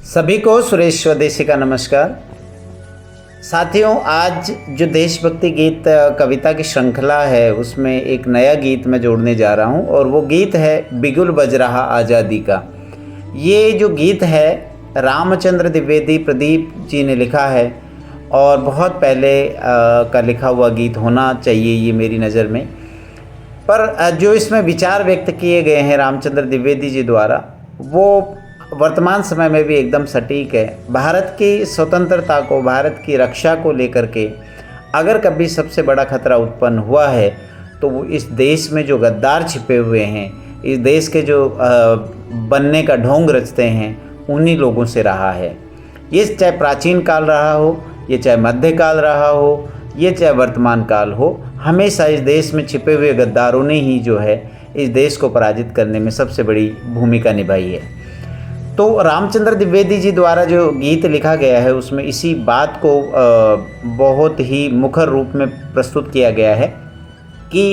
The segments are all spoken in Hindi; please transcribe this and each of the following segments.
सभी को सुरेश स्वदेशी का नमस्कार। साथियों, आज जो देशभक्ति गीत कविता की श्रृंखला है उसमें एक नया गीत मैं जोड़ने जा रहा हूं और वो गीत है बिगुल बज रहा आज़ादी का। ये जो गीत है रामचंद्र द्विवेदी प्रदीप जी ने लिखा है और बहुत पहले का लिखा हुआ गीत होना चाहिए ये मेरी नज़र में। पर जो इसमें विचार व्यक्त किए गए हैं रामचंद्र द्विवेदी जी द्वारा वो वर्तमान समय में भी एकदम सटीक है। भारत की स्वतंत्रता को, भारत की रक्षा को लेकर के अगर कभी सबसे बड़ा खतरा उत्पन्न हुआ है तो वो इस देश में जो गद्दार छिपे हुए हैं, इस देश के जो बनने का ढोंग रचते हैं, उन्हीं लोगों से रहा है। ये चाहे प्राचीन काल रहा हो, ये चाहे मध्यकाल रहा हो, ये चाहे वर्तमान काल हो, हमेशा इस देश में छिपे हुए गद्दारों ने ही जो है इस देश को पराजित करने में सबसे बड़ी भूमिका निभाई है। तो रामचंद्र द्विवेदी जी द्वारा जो गीत लिखा गया है उसमें इसी बात को बहुत ही मुखर रूप में प्रस्तुत किया गया है कि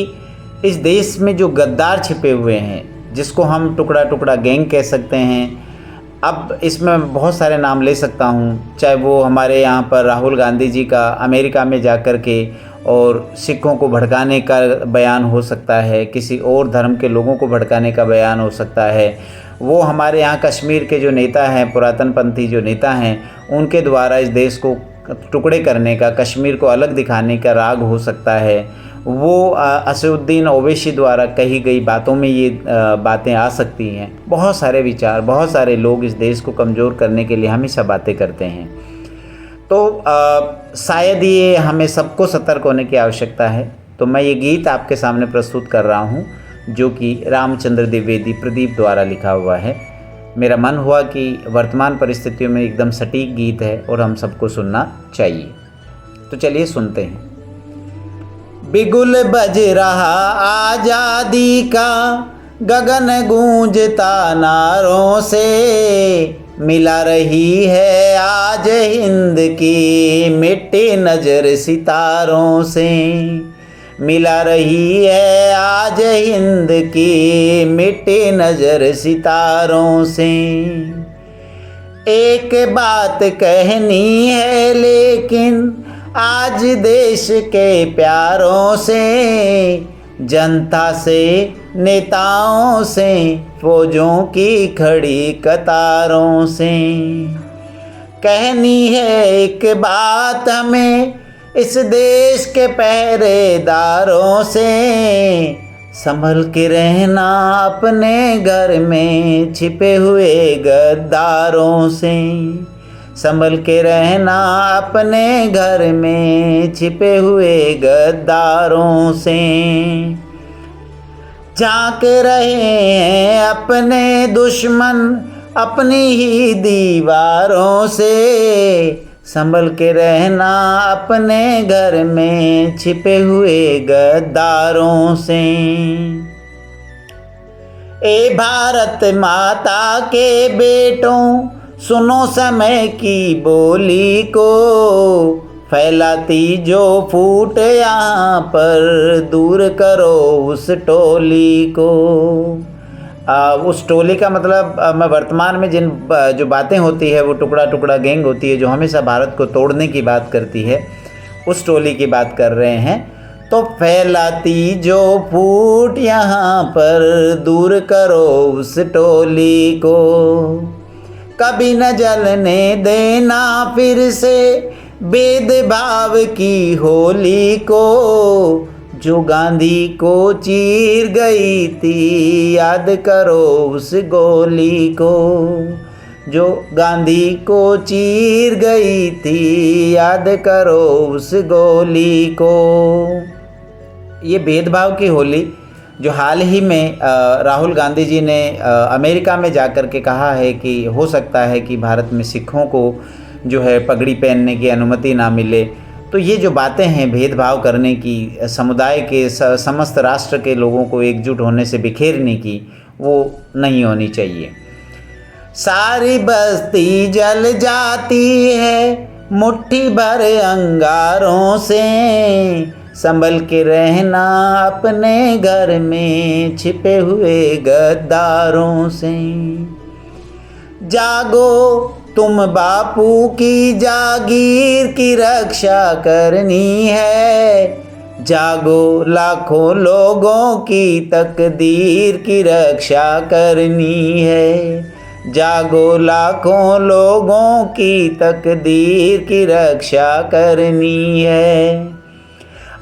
इस देश में जो गद्दार छिपे हुए हैं, जिसको हम टुकड़ा टुकड़ा गैंग कह सकते हैं। अब इसमें बहुत सारे नाम ले सकता हूँ, चाहे वो हमारे यहाँ पर राहुल गांधी जी का अमेरिका में जा कर के और सिखों को भड़काने का बयान हो सकता है, किसी और धर्म के लोगों को भड़काने का बयान हो सकता है, वो हमारे यहाँ कश्मीर के जो नेता हैं, पुरातनपंथी जो नेता हैं, उनके द्वारा इस देश को टुकड़े करने का, कश्मीर को अलग दिखाने का राग हो सकता है, वो असदुद्दीन ओवैसी द्वारा कही गई बातों में ये बातें आ सकती हैं। बहुत सारे विचार, बहुत सारे लोग इस देश को कमज़ोर करने के लिए हमेशा बातें करते हैं। तो शायद ये हमें सबको सतर्क होने की आवश्यकता है। तो मैं ये गीत आपके सामने प्रस्तुत कर रहा हूँ जो कि रामचंद्र द्विवेदी प्रदीप द्वारा लिखा हुआ है। मेरा मन हुआ कि वर्तमान परिस्थितियों में एकदम सटीक गीत है और हम सबको सुनना चाहिए। तो चलिए सुनते हैं। बिगुल बज रहा आज़ादी का, गगन गूंजता नारों से, मिला रही है आज हिंद की मिट्टी नजर सितारों से, मिला रही है आज हिंद की मिट्टी नजर सितारों से। एक बात कहनी है लेकिन आज देश के प्यारों से, जनता से, नेताओं से, फौजों की खड़ी कतारों से। कहनी है एक बात हमें इस देश के पहरेदारों से, संभल के रहना अपने घर में छिपे हुए गद्दारों से, संभल के रहना अपने घर में छिपे हुए गद्दारों से। झांक रहे हैं अपने दुश्मन अपनी ही दीवारों से, संभल के रहना अपने घर में छिपे हुए गद्दारों से। ए भारत माता के बेटों, सुनो समय की बोली को, फैलाती जो फूट यहाँ पर, दूर करो उस टोली को। उस टोली का मतलब मैं वर्तमान में जिन जो बातें होती है वो टुकड़ा टुकड़ा गैंग होती है जो हमेशा भारत को तोड़ने की बात करती है, उस टोली की बात कर रहे हैं। तो फैलाती जो फूट यहाँ पर, दूर करो उस टोली को, कभी न जलने देना फिर से भेदभाव की होली को, जो गांधी को चीर गई थी याद करो उस गोली को, जो गांधी को चीर गई थी याद करो उस गोली को। ये भेदभाव की होली जो हाल ही में राहुल गांधी जी ने अमेरिका में जाकर के कहा है कि हो सकता है कि भारत में सिखों को जो है पगड़ी पहनने की अनुमति ना मिले। तो ये जो बातें हैं भेदभाव करने की, समुदाय के समस्त राष्ट्र के लोगों को एकजुट होने से बिखेरने की, वो नहीं होनी चाहिए। सारी बस्ती जल जाती है मुट्ठी भर अंगारों से, संभल के रहना अपने घर में छिपे हुए गद्दारों से। जागो तुम बापू की जागीर की रक्षा करनी है, जागो लाखों लोगों की तकदीर की रक्षा करनी है, जागो लाखों लोगों की तकदीर की रक्षा करनी है।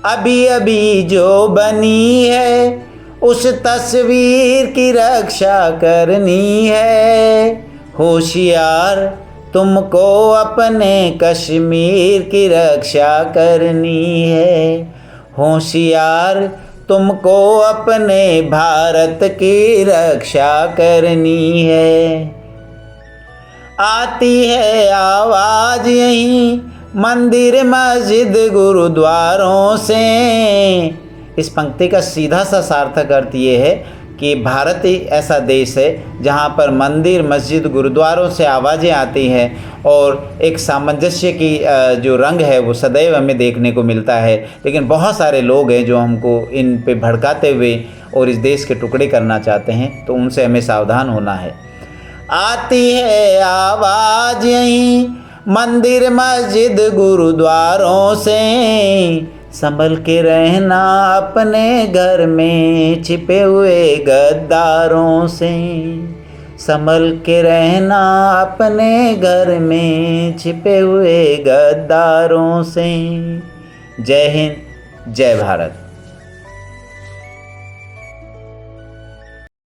अभी अभी जो बनी है उस तस्वीर की रक्षा करनी है, होशियार तुमको अपने कश्मीर की रक्षा करनी है, होशियार तुमको अपने भारत की रक्षा करनी है। आती है आवाज़ यहीं मंदिर मस्जिद गुरुद्वारों से। इस पंक्ति का सीधा सा सार्थक अर्थ ये है कि भारत ही ऐसा देश है जहाँ पर मंदिर मस्जिद गुरुद्वारों से आवाज़ें आती हैं और एक सामंजस्य की जो रंग है वो सदैव हमें देखने को मिलता है। लेकिन बहुत सारे लोग हैं जो हमको इन पे भड़काते हुए और इस देश के टुकड़े करना चाहते हैं, तो उनसे हमें सावधान होना है। आती है आवाज़ यहीं मंदिर मस्जिद गुरुद्वारों से, संभल के रहना अपने घर में छिपे हुए गद्दारों से, संभल के रहना अपने घर में छिपे हुए गद्दारों से। जय हिंद, जय भारत।